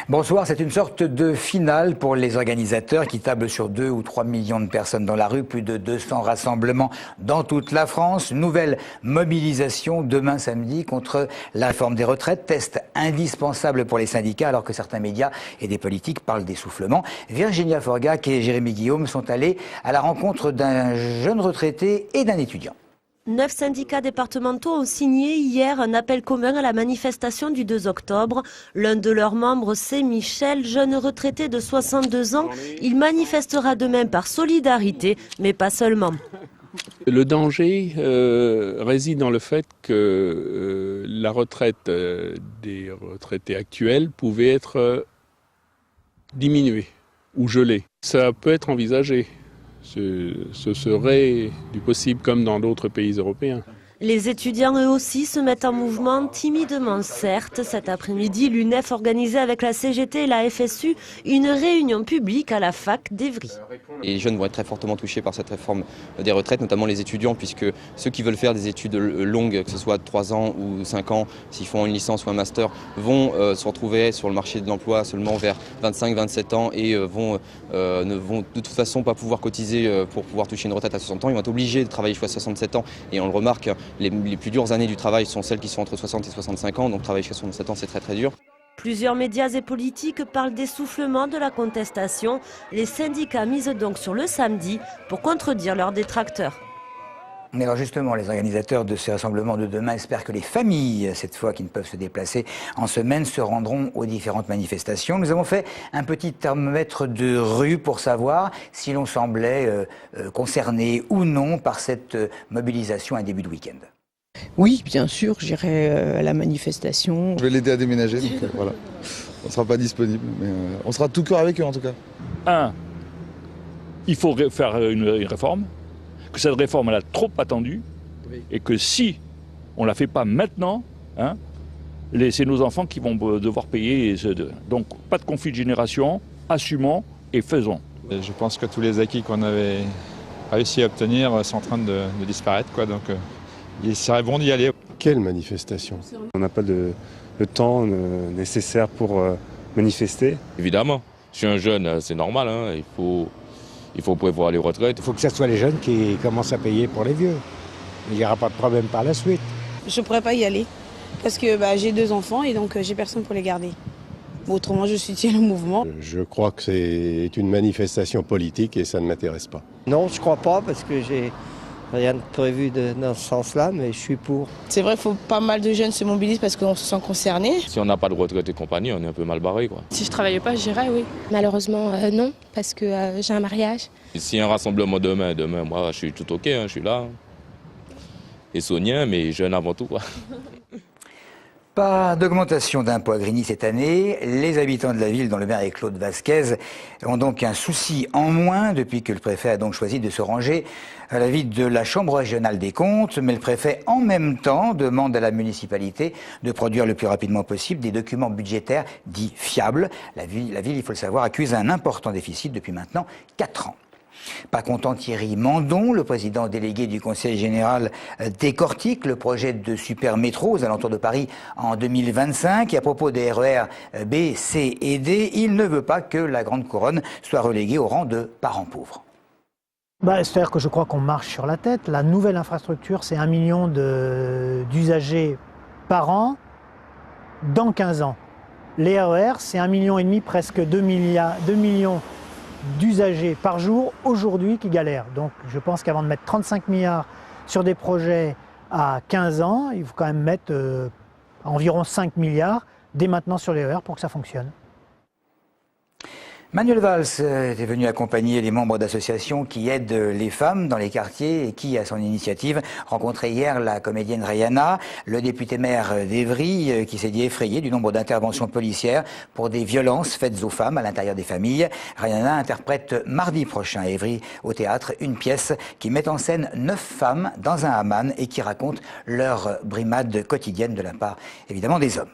Bonsoir, c'est une sorte de finale pour les organisateurs qui tablent sur 2 ou 3 millions de personnes dans la rue, plus de 200 rassemblements dans toute la France. Nouvelle mobilisation demain samedi contre la réforme des retraites, test indispensable pour les syndicats alors que certains médias et des politiques parlent d'essoufflement. Virginia Forgac et Jérémy Guillaume sont allés à la rencontre d'un jeune retraité et d'un étudiant. 9 syndicats départementaux ont signé hier un appel commun à la manifestation du 2 octobre. L'un de leurs membres, c'est Michel, jeune retraité de 62 ans. Il manifestera demain par solidarité, mais pas seulement. Le danger réside dans le fait que la retraite des retraités actuels pouvait être diminuée ou gelée. Ça peut être envisagé. Ce serait du possible comme dans d'autres pays européens. Les étudiants eux aussi se mettent en mouvement, timidement certes. Cet après-midi, l'UNEF organisait avec la CGT et la FSU une réunion publique à la fac d'Evry. Et les jeunes vont être très fortement touchés par cette réforme des retraites, notamment les étudiants, puisque ceux qui veulent faire des études longues, que ce soit de 3 ans ou 5 ans, s'ils font une licence ou un master, vont se retrouver sur le marché de l'emploi seulement vers 25-27 ans et ne vont de toute façon pas pouvoir cotiser pour pouvoir toucher une retraite à 60 ans. Ils vont être obligés de travailler jusqu'à 67 ans et on le remarque, les plus dures années du travail sont celles qui sont entre 60 et 65 ans, donc travailler jusqu'à 67 ans c'est très dur. Plusieurs médias et politiques parlent d'essoufflement de la contestation. Les syndicats misent donc sur le samedi pour contredire leurs détracteurs. Mais alors justement, les organisateurs de ces rassemblements de demain espèrent que les familles, cette fois qui ne peuvent se déplacer en semaine, se rendront aux différentes manifestations. Nous avons fait un petit thermomètre de rue pour savoir si l'on semblait concerné ou non par cette mobilisation à début de week-end. Oui, bien sûr, j'irai à la manifestation. Je vais l'aider à déménager, donc voilà. On ne sera pas disponible, mais on sera de tout cœur avec eux en tout cas. Il faut faire une réforme, que cette réforme elle a trop attendu, et que si on ne la fait pas maintenant, c'est nos enfants qui vont devoir payer. Donc pas de conflit de génération, assumons et faisons. Je pense que tous les acquis qu'on avait réussi à obtenir sont en train de disparaître, quoi. Donc il serait bon d'y aller. Quelle manifestation? On n'a pas le temps nécessaire pour manifester. Évidemment, je suis un jeune, c'est normal, il faut prévoir les retraites. Il faut que ce soit les jeunes qui commencent à payer pour les vieux. Il n'y aura pas de problème par la suite. Je ne pourrais pas y aller parce que j'ai 2 enfants et donc j'ai personne pour les garder. Autrement, je soutiens le mouvement. Je crois que c'est une manifestation politique et ça ne m'intéresse pas. Non, je ne crois pas parce que j'ai rien de prévu dans ce sens-là, mais je suis pour. C'est vrai, il faut pas mal de jeunes se mobilisent parce qu'on se sent concernés. Si on n'a pas de retraite et compagnie, on est un peu mal barré, quoi. Si je travaillais pas, j'irais, oui. Malheureusement, non, parce que j'ai un mariage. Et s'il y a un rassemblement demain, moi, je suis tout OK, je suis là. Essonien, mais jeune avant tout, quoi. Pas d'augmentation d'impôts à Grigny cette année. Les habitants de la ville, dont le maire est Claude Vasquez, ont donc un souci en moins depuis que le préfet a donc choisi de se ranger à l'avis de la Chambre régionale des comptes. Mais le préfet, en même temps, demande à la municipalité de produire le plus rapidement possible des documents budgétaires dits fiables. La ville, il faut le savoir, accuse un important déficit depuis maintenant 4 ans. Pas content, Thierry Mandon, le président délégué du Conseil général, décortique le projet de super métro aux alentours de Paris en 2025. Et à propos des RER B, C et D, il ne veut pas que la Grande Couronne soit reléguée au rang de parents pauvres. C'est-à-dire que je crois qu'on marche sur la tête. La nouvelle infrastructure, c'est 1 million d'usagers par an dans 15 ans. Les RER, c'est 1,5 million, presque 2 millions d'usagers par jour aujourd'hui qui galèrent. Donc je pense qu'avant de mettre 35 milliards sur des projets à 15 ans, il faut quand même mettre environ 5 milliards dès maintenant sur les RER pour que ça fonctionne. Manuel Valls est venu accompagner les membres d'associations qui aident les femmes dans les quartiers et qui, à son initiative, rencontrait hier la comédienne Rihanna, le député maire d'Evry, qui s'est dit effrayé du nombre d'interventions policières pour des violences faites aux femmes à l'intérieur des familles. Rihanna interprète mardi prochain à Evry, au théâtre, une pièce qui met en scène 9 femmes dans un hammam et qui raconte leur brimade quotidienne de la part, évidemment, des hommes.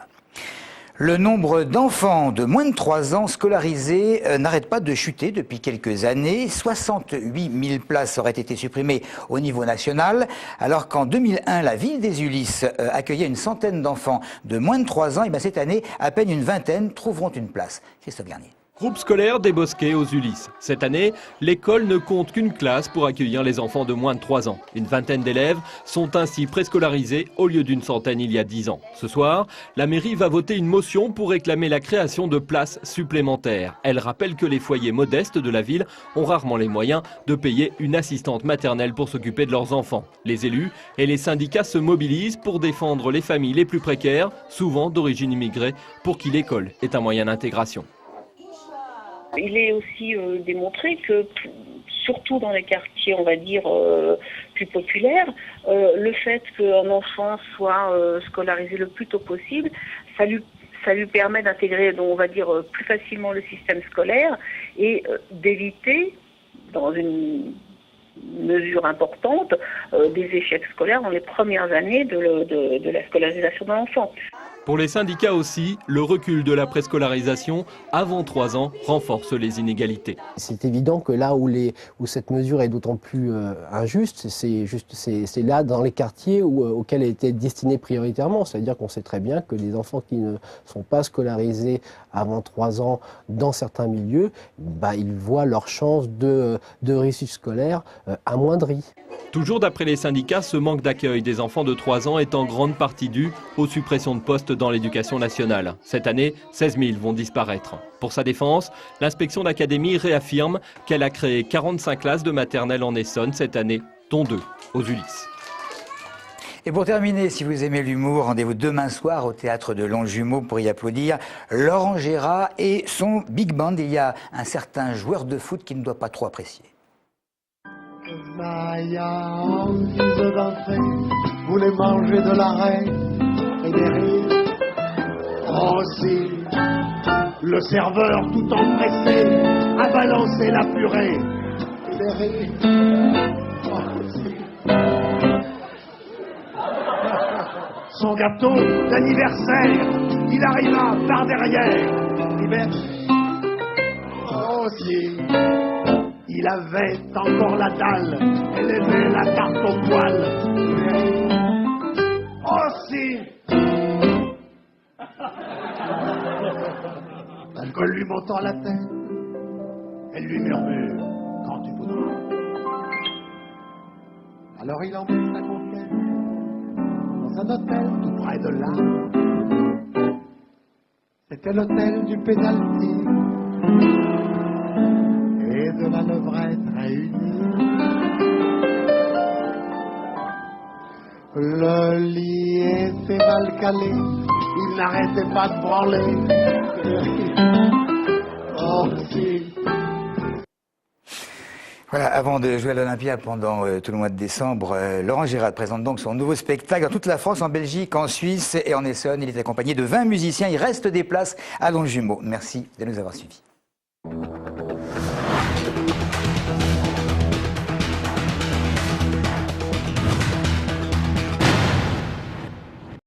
Le nombre d'enfants de moins de 3 ans scolarisés n'arrête pas de chuter depuis quelques années. 68 000 places auraient été supprimées au niveau national, alors qu'en 2001, la ville des Ulysses accueillait une centaine d'enfants de moins de 3 ans. Et bien cette année, à peine une vingtaine trouveront une place. Christophe Garnier. Groupe scolaire des Bosquets aux Ulysses. Cette année, l'école ne compte qu'une classe pour accueillir les enfants de moins de 3 ans. Une vingtaine d'élèves sont ainsi préscolarisés au lieu d'une centaine il y a 10 ans. Ce soir, la mairie va voter une motion pour réclamer la création de places supplémentaires. Elle rappelle que les foyers modestes de la ville ont rarement les moyens de payer une assistante maternelle pour s'occuper de leurs enfants. Les élus et les syndicats se mobilisent pour défendre les familles les plus précaires, souvent d'origine immigrée, pour qui l'école est un moyen d'intégration. Il est aussi démontré que, surtout dans les quartiers, on va dire, plus populaires, le fait qu'un enfant soit scolarisé le plus tôt possible, ça lui permet d'intégrer, on va dire, plus facilement le système scolaire et d'éviter, dans une mesure importante, des échecs scolaires dans les premières années de la scolarisation d'un enfant. Pour les syndicats aussi, le recul de la préscolarisation avant 3 ans renforce les inégalités. C'est évident que là où cette mesure est d'autant plus injuste, c'est là dans les quartiers auxquels elle était destinée prioritairement. C'est-à-dire qu'on sait très bien que les enfants qui ne sont pas scolarisés avant 3 ans dans certains milieux, ils voient leur chance de réussite scolaire amoindrie. Toujours d'après les syndicats, ce manque d'accueil des enfants de 3 ans est en grande partie dû aux suppressions de postes dans l'éducation nationale. Cette année, 16 000 vont disparaître. Pour sa défense, l'inspection d'académie réaffirme qu'elle a créé 45 classes de maternelle en Essonne cette année, dont 2 aux Ulysses. Et pour terminer, si vous aimez l'humour, rendez-vous demain soir au Théâtre de Longjumeau pour y applaudir Laurent Gérard et son big band. Il y a un certain joueur de foot qui ne doit pas trop apprécier. Maya, en guise d'entrée, voulait manger de la reine et des rires. Aussi, le serveur tout empressé a balancé la purée et des rires. Aussi, son gâteau d'anniversaire, il arriva par derrière. Aussi, il avait encore la dalle, elle aimait la tarte au poil. Aussi, l'alcool lui montant à la tête, elle lui murmure quand tu voudras. Alors il emmène sa conquête dans un hôtel tout près de là. C'était l'hôtel du pénalty et de la levrette réunie. Le lit était mal calé, il n'arrêtait pas de branler. Oh, si. Voilà, avant de jouer à l'Olympia pendant tout le mois de décembre, Laurent Gérard présente donc son nouveau spectacle dans toute la France, en Belgique, en Suisse et en Essonne. Il est accompagné de 20 musiciens. Il reste des places à Longjumeau. Merci de nous avoir suivis.